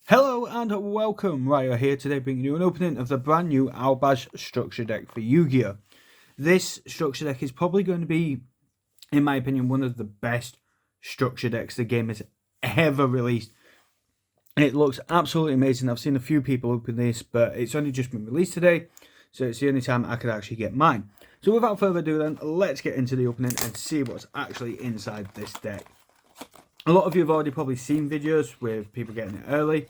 Hello and welcome, Ryo here today bringing you an opening of the brand new Albaz structure deck for Yu-gi-Oh! This structure deck is probably going to be, in my opinion, one of the best structure decks the game has ever released. It looks absolutely amazing. I've seen a few people open this, but it's only just been released today, so it's the only time I could actually get mine. So without further ado then, let's get into the opening and see what's actually inside this deck. A lot of you have already probably seen videos with people getting it early,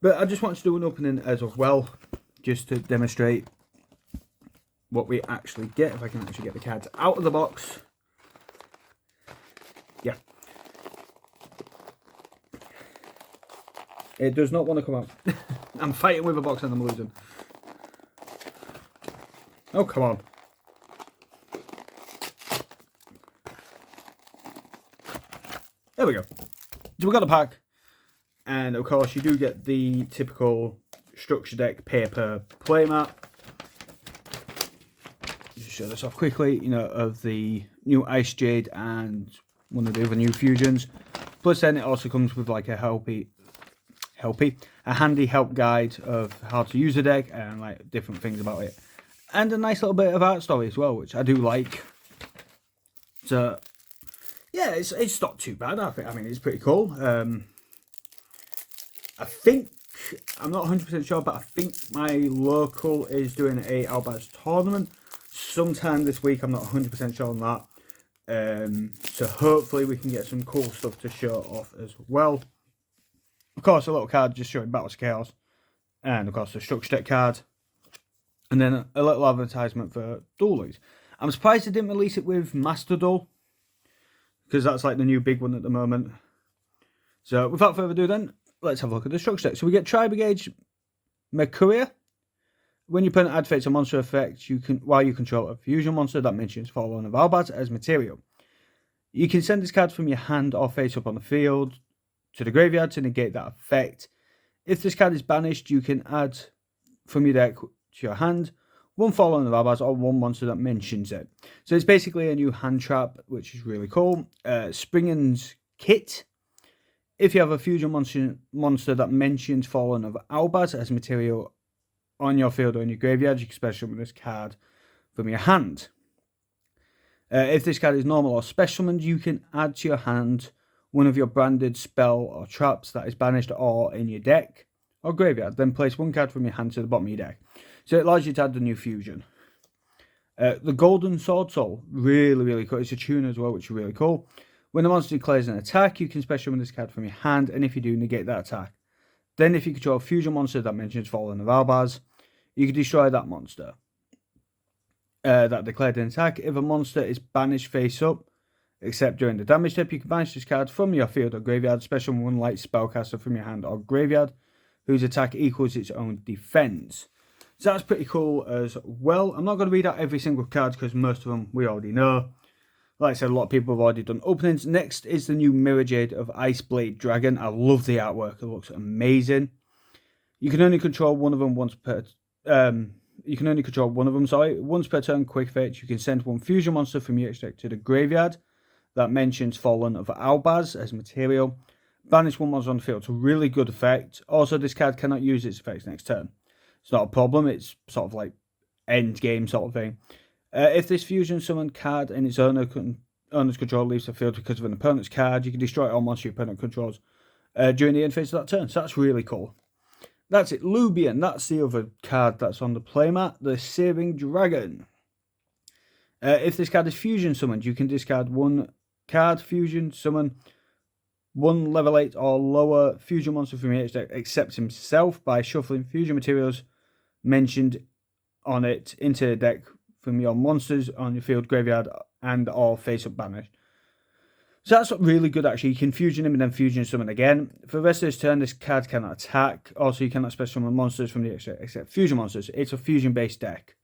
but I just want to do an opening as well, just to demonstrate what we actually get, if I can actually get the cards out of the box. Yeah. It does not want to come out. I'm fighting with a box and I'm losing. Oh, come on. There we go. So we got a pack, and of course you do get the typical structure deck paper playmat. Just show this off quickly, you know, of the new Ice Jade and one of the other new fusions. Plus then it also comes with like a handy help guide of how to use the deck and like different things about it. And a nice little bit of art story as well, which I do like. So yeah, it's not too bad. I mean, it's pretty cool. I think, I'm not 100% sure, but I think my local is doing a Albaz tournament sometime this week. I'm not 100% sure on that. So hopefully we can get some cool stuff to show off as well. Of course, a little card just showing Battles of Chaos, and of course the structure deck card, and then a little advertisement for Duel Leagues. I'm surprised they didn't release it with Master Duel, because that's like the new big one at the moment. So without further ado then, let's have a look at the structure deck. So we get Tri-Brigade Mercuria. When you put an activates a monster effect, while you control a fusion monster that mentions Fallen of Albaz as material. You can send this card from your hand or face up on the field to the graveyard to negate that effect. If this card is banished, you can add from your deck to your hand one Fallen of Albaz or one monster that mentions it. So it's basically a new hand trap, which is really cool. Springen's Kit. If you have a fusion monster that mentions Fallen of Albaz as material on your field or in your graveyard, you can special summon this card from your hand. If this card is normal or special summoned, you can add to your hand one of your branded spell or traps that is banished or in your deck or graveyard. Then place one card from your hand to the bottom of your deck. So it allows you to add the new fusion. The Golden Sword Soul, really cool. It's a tune as well, which is really cool. When the monster declares an attack, you can special summon this card from your hand, and if you do, negate that attack. Then if you control a fusion monster that mentions Fallen of Albaz, you can destroy that monster that declared an attack. If a monster is banished face up, except during the damage step, you can banish this card from your field or graveyard, special one light spellcaster from your hand or graveyard, whose attack equals its own defense. So that's pretty cool as well. I'm not going to read out every single card because most of them we already know. Like I said, a lot of people have already done openings. Next is the new Mirror Jade of Ice Blade Dragon. I love the artwork. It looks amazing. You can only control one of them once per once per turn. Quick effect. You can send one fusion monster from your deck to the graveyard that mentions Fallen of Albaz as material. Banish one monster on the field. It's a really good effect. Also, this card cannot use its effects next turn. It's not a problem. It's sort of like end game sort of thing. If this fusion summoned card in its owner's control leaves the field because of an opponent's card, you can destroy all monsters your opponent controls during the end phase of that turn. So that's really cool. That's it. Lubian. That's the other card that's on the playmat. The Searing Dragon. If this card is fusion summoned, you can discard one card, fusion summon one level 8 or lower fusion monster from your deck except himself by shuffling fusion materials mentioned on it into the deck from your monsters on your field, graveyard, and or face up banished. So that's really good actually. You can fusion him and then fusion summon again. For the rest of this turn, this card cannot attack. Also, you cannot special summon monsters from the deck except fusion monsters. It's a fusion based deck.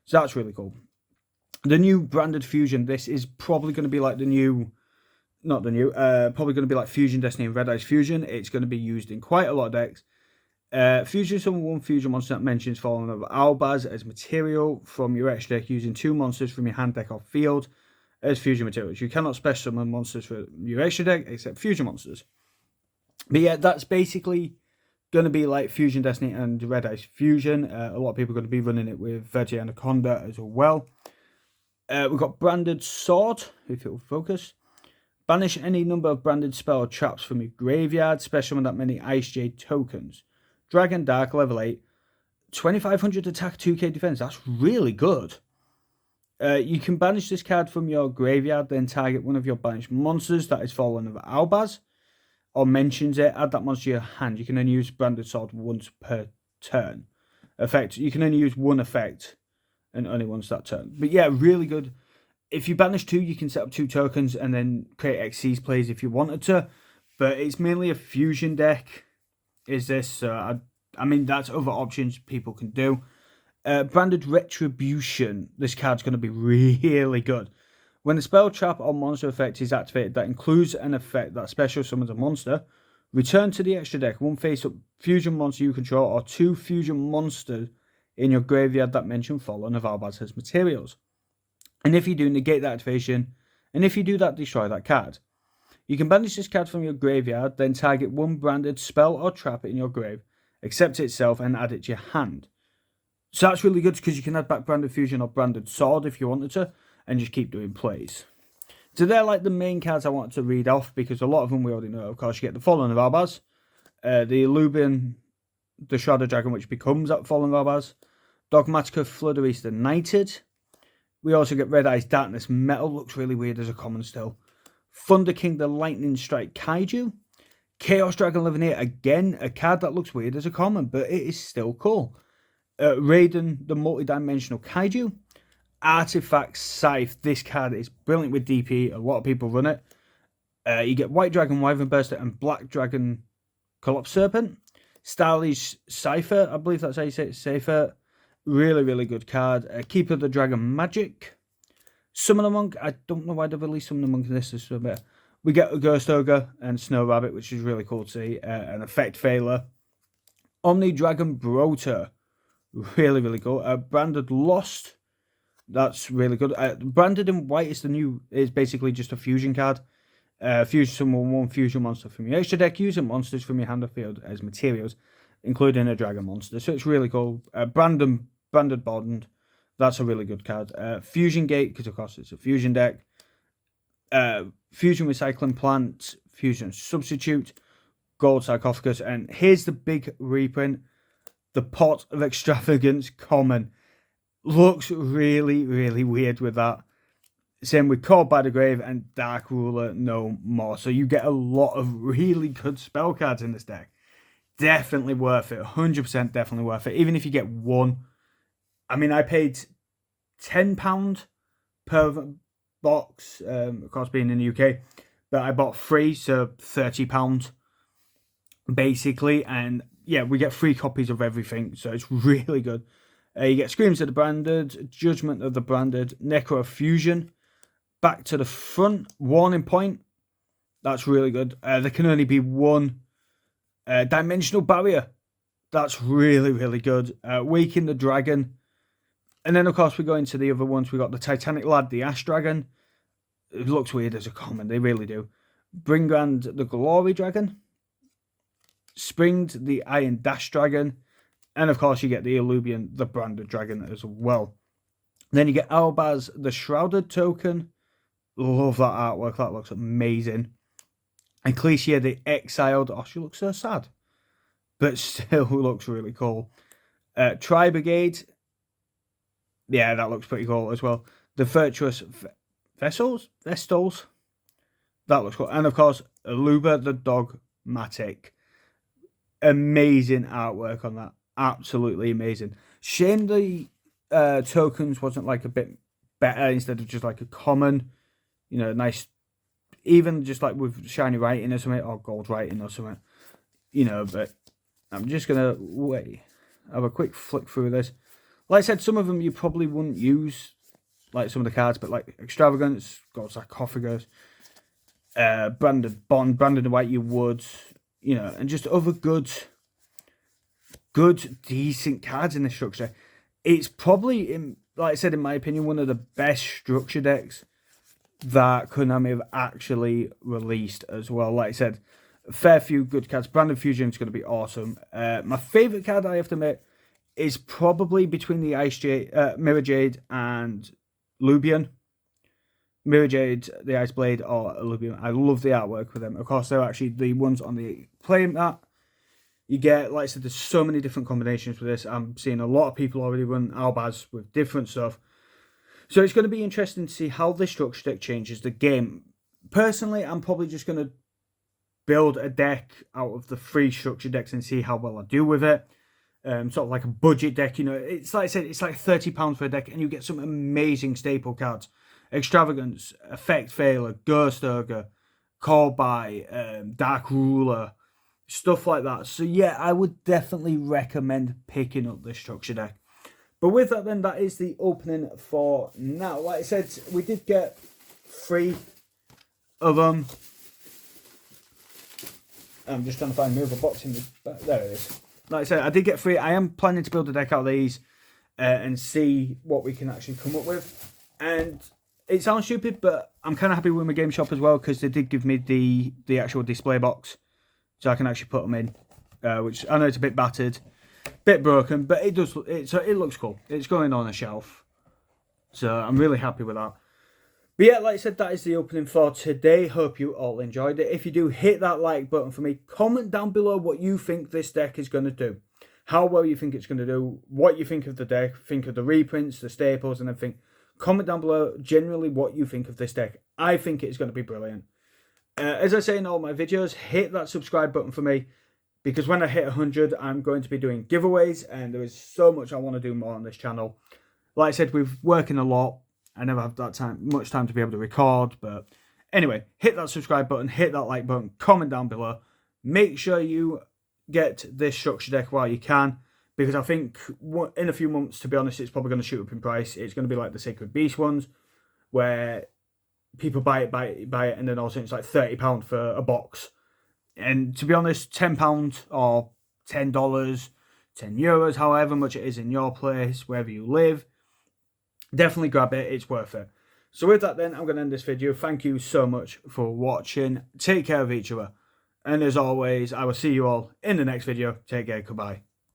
So that's really cool. The new branded fusion, this is probably going to be like the new, probably going to be like Fusion Destiny and Red Eyes Fusion. It's going to be used in quite a lot of decks. Fusion summon one fusion monster that mentions Fallen of Albaz as material from your extra deck using two monsters from your hand, deck, or field as fusion materials. You cannot special summon monsters for your extra deck except fusion monsters. But yeah, that's basically going to be like Fusion Destiny and Red Ice Fusion. A lot of people are going to be running it with Veggie Anaconda as well. We've got Branded Sword, if it will focus. Banish any number of branded spell or traps from your graveyard. Special with that many Ice Jade tokens. Dragon Dark, level 8. 2500 attack, 2k defense. That's really good. You can banish this card from your graveyard, then target one of your banished monsters that is Fallen of Albaz, or mentions it. Add that monster to your hand. You can only use Branded Sword once per turn. Effect. You can only use one effect, and only once that turn. But yeah, really good. If you banish 2, you can set up 2 tokens and then create Xyz plays if you wanted to. But it's mainly a fusion deck, is this. I mean, that's other options people can do. Branded Retribution. This card's going to be really good. When a spell, trap, or monster effect is activated that includes an effect that special summons a monster, return to the extra deck 1 face-up fusion monster you control or 2 fusion monsters in your graveyard that mention Fallen of Albaz as materials. And if you do, negate that activation. And if you do that, destroy that card. You can banish this card from your graveyard, then target 1 branded spell or trap in your grave, accept it itself, and add it to your hand. So that's really good because you can add back Branded Fusion or Branded Sword if you wanted to, and just keep doing plays. So they're like the main cards I wanted to read off because a lot of them we already know. Of course, you get the Fallen of Albaz, the Illubian, the Shrouded Dragon, which becomes that Fallen of Albaz, Dogmatica Flooderista Knighted. We also get Red Eyes Darkness Metal, looks really weird as a common still. Thunder King the Lightning Strike Kaiju. Chaos Dragon Levineer, again, a card that looks weird as a common, but it is still cool. Raiden the Multidimensional Kaiju. Artifact Scythe, this card is brilliant with DP, a lot of people run it. You get White Dragon Wyvern Burster and Black Dragon Collapse Serpent. Starly's Cypher, I believe that's how you say it, Cypher. Really, really good card. Keeper of the Dragon Magic. Summoner Monk. I don't know why they've released Summoner Monk in this. Is a bit. We get a Ghost Ogre and Snow Rabbit, which is really cool to see. An Effect Failure. Omni Dragon Broter. Really, really cool. Branded Lost. That's really good. Branded in White is basically just a fusion card. Fusion summon 1 fusion monster from your extra deck using monsters from your hand or field as materials, including a dragon monster. So it's really cool. Branded Bond. That's a really good card. Fusion Gate, because of course it's a fusion deck. Fusion Recycling Plant. Fusion Substitute. Gold Sarcophagus. And here's the big reprint. The Pot of Extravagance Common. Looks really, really weird with that. Same with Called by the Grave and Dark Ruler No More. So you get a lot of really good spell cards in this deck. Definitely worth it. 100% definitely worth it. Even if you get 1. I mean, I paid £10 per box, of course being in the UK. But I bought 3, so £30 basically. And yeah, we get 3 copies of everything. So it's really good. You get Screams of the Branded, Judgment of the Branded, Necro Fusion, Back to the Front, Warning Point. That's really good. There can only be 1 Dimensional Barrier. That's really, really good. Waking the Dragon. And then, of course, we go into the other ones. We got the Titanic Lad, the Ash Dragon. It looks weird as a common. They really do. Bringrand, the Glory Dragon. Springed, the Iron Dash Dragon. And, of course, you get the Illubian, the Branded Dragon as well. Then you get Albaz, the Shrouded Token. Love that artwork. That looks amazing. And Cliché, the Exiled. Oh, she looks so sad. But still looks really cool. Tri Brigade. Yeah, that looks pretty cool as well. The Virtuous Vestals. That looks cool. And, of course, Aluba, the Dogmatic. Amazing artwork on that. Absolutely amazing. Shame the tokens wasn't like a bit better instead of just like a common, nice, even just like with shiny writing or something, or gold writing or something, but I'm just going to have a quick flick through this. Like I said, some of them you probably wouldn't use, like some of the cards, but like Extravagance, Gold Sarcophagus, Branded Bond, Branded White you would, and just other good, decent cards in this structure. It's probably, like I said, in my opinion, one of the best structure decks that Konami have actually released as well. Like I said, A fair few good cards. Brandon Fusion is going to be awesome. My favourite card, I have to admit, is probably between the Mirror Jade and Lubian. Mirror Jade, the Ice Blade, or Lubian. I love the artwork with them. Of course, they're actually the ones on the playing mat. You get, like I said, there's so many different combinations with this. I'm seeing a lot of people already run Albaz with different stuff. So it's going to be interesting to see how this structure deck changes the game. Personally, I'm probably just going to build a deck out of the 3 structure decks and see how well I do with it. Sort of like a budget deck, you know. It's like I said, it's like £30 for a deck, and you get some amazing staple cards: Extravagance, Effect Failure, Ghost Ogre, Call by, Dark Ruler, stuff like that. So yeah, I would definitely recommend picking up this structure deck. But with that then, that is the opening for now. Like I said, we did get 3 of them. I'm just trying to find another box in the back. There it is. Like I said, I did get 3. I am planning to build a deck out of these and see what we can actually come up with. And it sounds stupid, but I'm kind of happy with my game shop as well, because they did give me the actual display box, so I can actually put them in. Which I know it's a bit battered, bit broken, but it does. It looks cool. It's going on a shelf, so I'm really happy with that. But yeah, like I said, that is the opening for today. Hope you all enjoyed it. If you do, hit that like button for me. Comment down below what you think this deck is going to do. How well you think it's going to do. What you think of the deck. Think of the reprints, the staples, and everything. Comment down below generally what you think of this deck. I think it's going to be brilliant. As I say in all my videos, hit that subscribe button for me, because when I hit 100, I'm going to be doing giveaways, and there is so much I want to do more on this channel. Like I said, we're working a lot. I never have much time to be able to record, but anyway, hit that subscribe button, hit that like button, comment down below. Make sure you get this structure deck while you can, because I think in a few months, to be honest, it's probably going to shoot up in price. It's going to be like the Sacred Beast ones, where people buy it, and then also it's like £30 for a box. And to be honest, £10 or $10, €10, however much it is in your place, wherever you live, definitely grab it. It's worth it. So with that then, I'm going to end this video. Thank you so much for watching. Take care of each other. And as always, I will see you all in the next video. Take care. Goodbye.